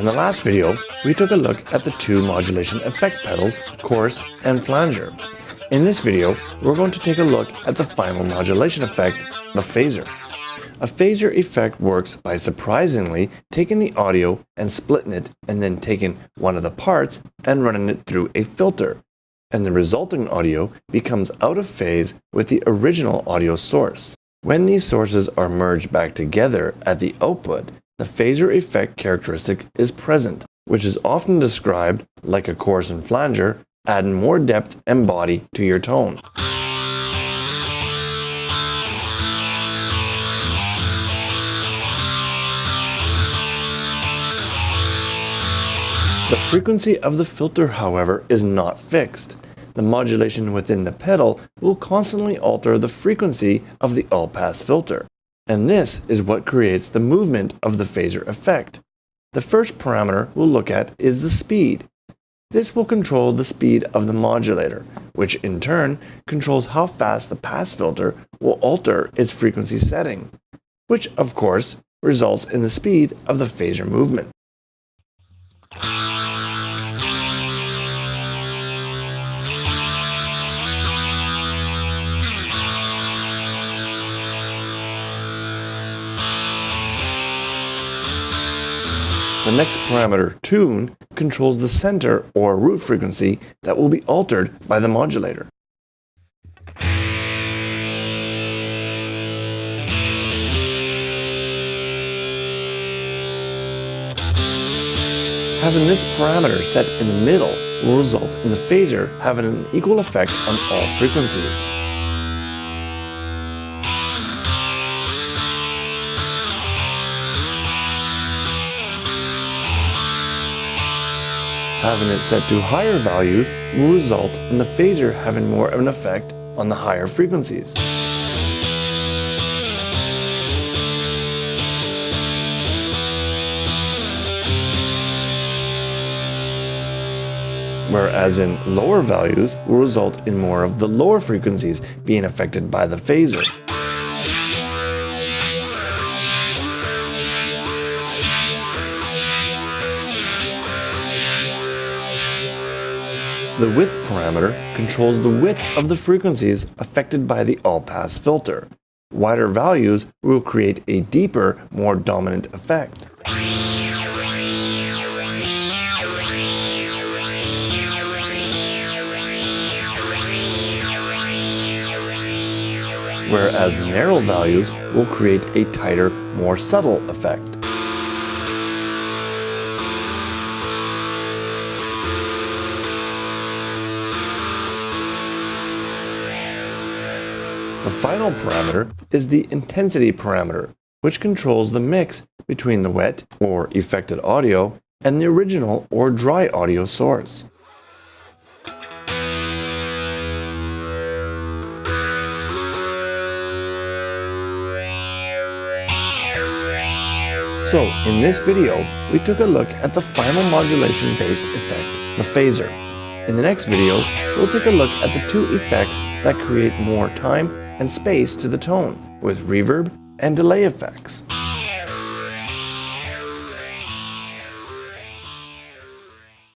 In the last video, we took a look at the two modulation effect pedals, chorus and flanger. In this video, we're going to take a look at the final modulation effect, the phaser. A phaser effect works by surprisingly taking the audio and splitting it and then taking one of the parts and running it through a filter. And the resulting audio becomes out of phase with the original audio source. When these sources are merged back together at the output, the phaser effect characteristic is present, which is often described like a chorus and flanger, adding more depth and body to your tone. The frequency of the filter, however, is not fixed. The modulation within the pedal will constantly alter the frequency of the all-pass filter. And this is what creates the movement of the phaser effect. The first parameter we'll look at is the speed. This will control the speed of the modulator, which in turn controls how fast the pass filter will alter its frequency setting, which of course results in the speed of the phaser movement. The next parameter, tune, controls the center or root frequency that will be altered by the modulator. Having this parameter set in the middle will result in the phaser having an equal effect on all frequencies. Having it set to higher values will result in the phaser having more of an effect on the higher frequencies. Whereas in lower values will result in more of the lower frequencies being affected by the phaser. The width parameter controls the width of the frequencies affected by the all-pass filter. Wider values will create a deeper, more dominant effect. Whereas narrow values will create a tighter, more subtle effect. The final parameter is the intensity parameter, which controls the mix between the wet or affected audio and the original or dry audio source. So, in this video, we took a look at the final modulation-based effect, the phaser. In the next video, we'll take a look at the two effects that create more time and space to the tone, with reverb and delay effects.